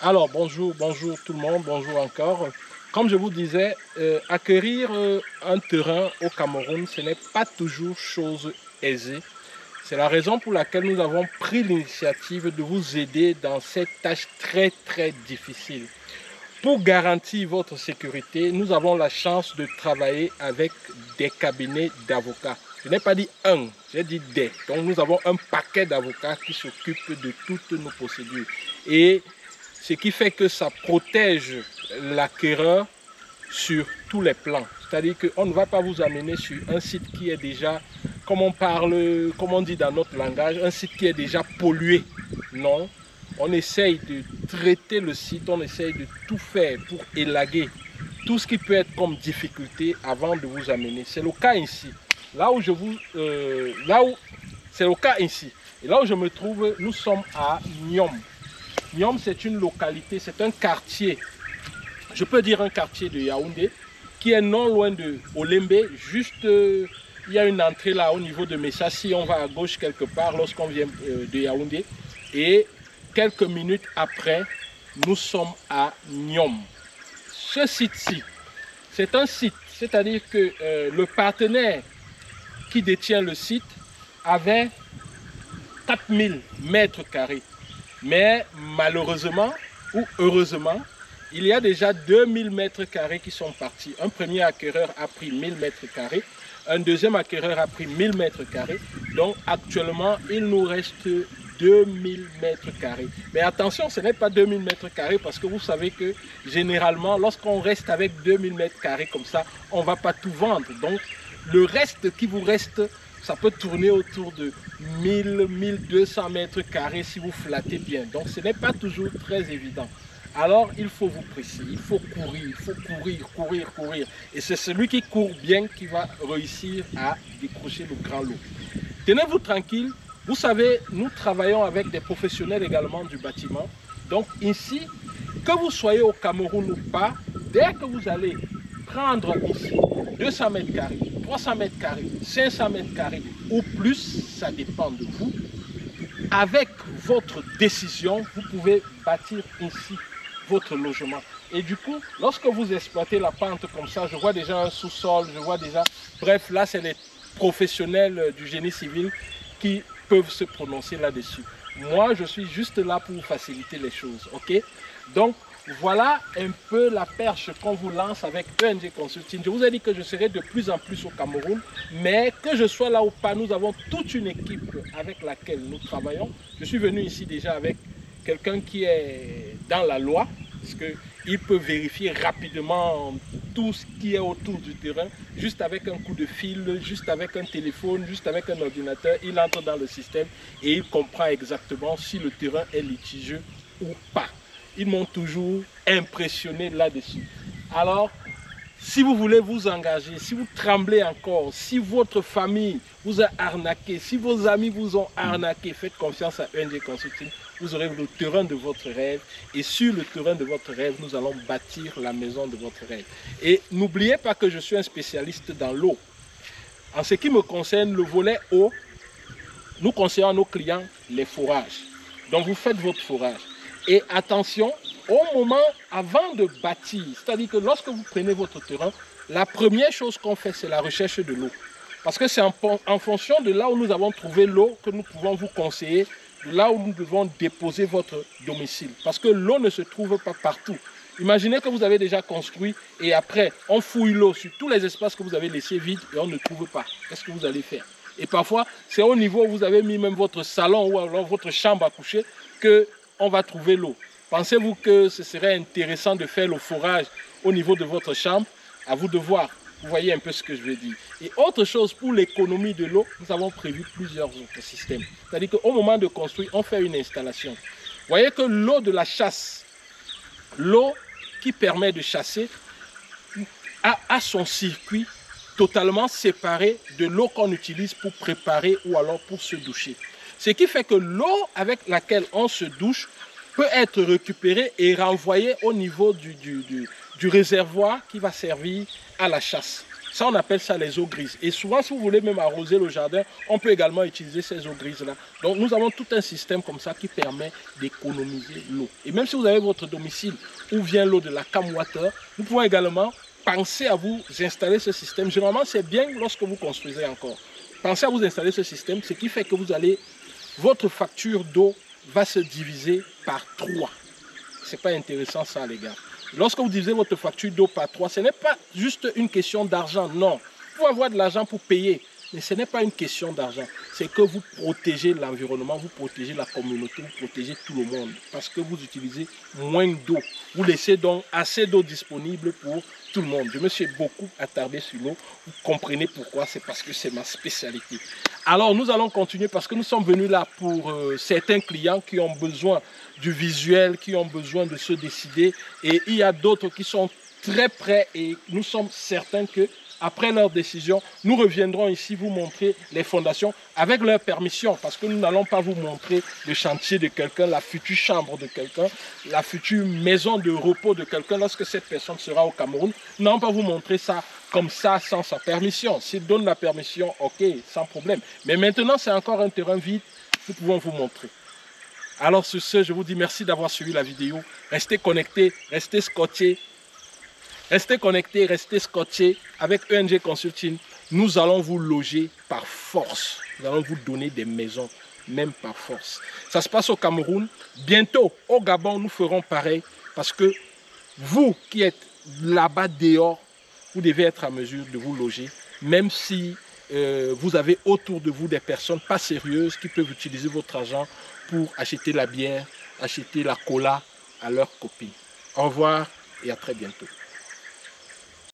Alors, bonjour tout le monde, bonjour encore. Comme je vous disais, acquérir un terrain au Cameroun, ce n'est pas toujours chose aisée. C'est la raison pour laquelle nous avons pris l'initiative de vous aider dans cette tâche très difficile. Pour garantir votre sécurité, nous avons la chance de travailler avec des cabinets d'avocats. Je n'ai pas dit un, j'ai dit des. Donc nous avons un paquet d'avocats qui s'occupent de toutes nos procédures. Et ce qui fait que ça protège l'acquéreur sur tous les plans. C'est-à-dire qu'on ne va pas vous amener sur un site qui est déjà, comme on dit dans notre langage, un site qui est déjà pollué. Non, on essaye de traiter le site, on essaye de tout faire pour élaguer tout ce qui peut être comme difficulté avant de vous amener. C'est le cas ici. C'est le cas ici. Et là où je me trouve, nous sommes à Niom. Niom, c'est une localité, c'est un quartier, je peux dire un quartier de Yaoundé, qui est non loin de Olembe. Juste, il y a une entrée là au niveau de Messa, si on va à gauche quelque part lorsqu'on vient de Yaoundé. Et quelques minutes après, nous sommes à Niom. Ce site-ci, c'est un site, c'est-à-dire que le partenaire qui détient le site avait 4000 mètres carrés. Mais malheureusement ou heureusement, il y a déjà 2000 mètres carrés qui sont partis. Un premier acquéreur a pris 1000 mètres carrés, un deuxième acquéreur a pris 1000 mètres carrés. Donc actuellement, il nous reste 2000 mètres carrés. Mais attention, ce n'est pas 2000 mètres carrés parce que vous savez que généralement, lorsqu'on reste avec 2000 mètres carrés comme ça, on ne va pas tout vendre. Donc le reste qui vous reste, ça peut tourner autour de 1000-1200 mètres carrés si vous flattez bien. Donc ce n'est pas toujours très évident. Alors il faut vous presser, il faut courir. Et c'est celui qui court bien qui va réussir à décrocher le grand lot. Tenez-vous tranquille, vous savez, nous travaillons avec des professionnels également du bâtiment. Donc ici, que vous soyez au Cameroun ou pas, dès que vous allez prendre ici 200 mètres carrés, 300 mètres carrés, 500 mètres carrés ou plus, ça dépend de vous. Avec votre décision, vous pouvez bâtir ici votre logement. Et du coup, lorsque vous exploitez la pente comme ça, je vois déjà un sous-sol, je vois déjà... Bref, là, c'est les professionnels du génie civil qui peuvent se prononcer là-dessus. Moi, je suis juste là pour vous faciliter les choses, ok? Donc, voilà un peu la perche qu'on vous lance avec ENG Consulting. Je vous ai dit que je serai de plus en plus au Cameroun, mais que je sois là ou pas, nous avons toute une équipe avec laquelle nous travaillons. Je suis venu ici déjà avec quelqu'un qui est dans la loi, parce qu'il peut vérifier rapidement tout ce qui est autour du terrain, juste avec un coup de fil, juste avec un téléphone, juste avec un ordinateur. Il entre dans le système et il comprend exactement si le terrain est litigieux ou pas. Ils m'ont toujours impressionné là-dessus. Alors, si vous voulez vous engager, si vous tremblez encore, si votre famille vous a arnaqué, si vos amis vous ont arnaqué, faites confiance à ENG Consulting. Vous aurez le terrain de votre rêve et sur le terrain de votre rêve, nous allons bâtir la maison de votre rêve. Et n'oubliez pas que je suis un spécialiste dans l'eau. En ce qui me concerne, le volet eau, nous conseillons à nos clients les forages. Donc vous faites votre forage. Et attention, au moment avant de bâtir, c'est-à-dire que lorsque vous prenez votre terrain, la première chose qu'on fait, c'est la recherche de l'eau. Parce que c'est en fonction de là où nous avons trouvé l'eau que nous pouvons vous conseiller, de là où nous devons déposer votre domicile. Parce que l'eau ne se trouve pas partout. Imaginez que vous avez déjà construit et après, on fouille l'eau sur tous les espaces que vous avez laissés vides et on ne trouve pas. Qu'est-ce que vous allez faire? Et parfois, c'est au niveau où vous avez mis même votre salon ou alors votre chambre à coucher qu'on va trouver l'eau. Pensez-vous que ce serait intéressant de faire le forage au niveau de votre chambre? À vous de voir. Vous voyez un peu ce que je veux dire. Et autre chose, pour l'économie de l'eau, nous avons prévu plusieurs autres systèmes. C'est-à-dire qu'au moment de construire, on fait une installation. Vous voyez que l'eau de la chasse, l'eau qui permet de chasser, a son circuit totalement séparé de l'eau qu'on utilise pour préparer ou alors pour se doucher. Ce qui fait que l'eau avec laquelle on se douche peut être récupérée et renvoyée au niveau du réservoir qui va servir à la chasse. Ça, on appelle ça les eaux grises. Et souvent, si vous voulez même arroser le jardin, on peut également utiliser ces eaux grises-là. Donc, nous avons tout un système comme ça qui permet d'économiser l'eau. Et même si vous avez votre domicile où vient l'eau de la Cam Water, vous pouvez également penser à vous installer ce système. Généralement, c'est bien lorsque vous construisez encore. Pensez à vous installer ce système, ce qui fait que votre facture d'eau va se diviser par 3. C'est pas intéressant ça, les gars. Lorsque vous divisez votre facture d'eau par 3, ce n'est pas juste une question d'argent, non. Vous pouvez avoir de l'argent pour payer, mais ce n'est pas une question d'argent. C'est que vous protégez l'environnement, vous protégez la communauté, vous protégez tout le monde. Parce que vous utilisez moins d'eau. Vous laissez donc assez d'eau disponible pour tout le monde. Je me suis beaucoup attardé sur l'eau. Vous comprenez pourquoi? C'est parce que c'est ma spécialité. Alors, nous allons continuer parce que nous sommes venus là pour certains clients qui ont besoin du visuel, qui ont besoin de se décider. Et il y a d'autres qui sont très près et nous sommes certains que après leur décision, nous reviendrons ici vous montrer les fondations avec leur permission parce que nous n'allons pas vous montrer le chantier de quelqu'un, la future chambre de quelqu'un, la future maison de repos de quelqu'un lorsque cette personne sera au Cameroun. Nous n'allons pas vous montrer ça comme ça sans sa permission. S'il donne la permission, ok, sans problème. Mais maintenant, c'est encore un terrain vide, nous pouvons vous montrer. Alors sur ce, je vous dis merci d'avoir suivi la vidéo. Restez connectés, restez scotchés. Restez connectés, restez scotchés. Avec ENG Consulting, nous allons vous loger par force. Nous allons vous donner des maisons, même par force. Ça se passe au Cameroun. Bientôt, au Gabon, nous ferons pareil. Parce que vous qui êtes là-bas dehors, vous devez être à mesure de vous loger. Même si vous avez autour de vous des personnes pas sérieuses qui peuvent utiliser votre argent pour acheter la bière, acheter la cola à leurs copines. Au revoir et à très bientôt.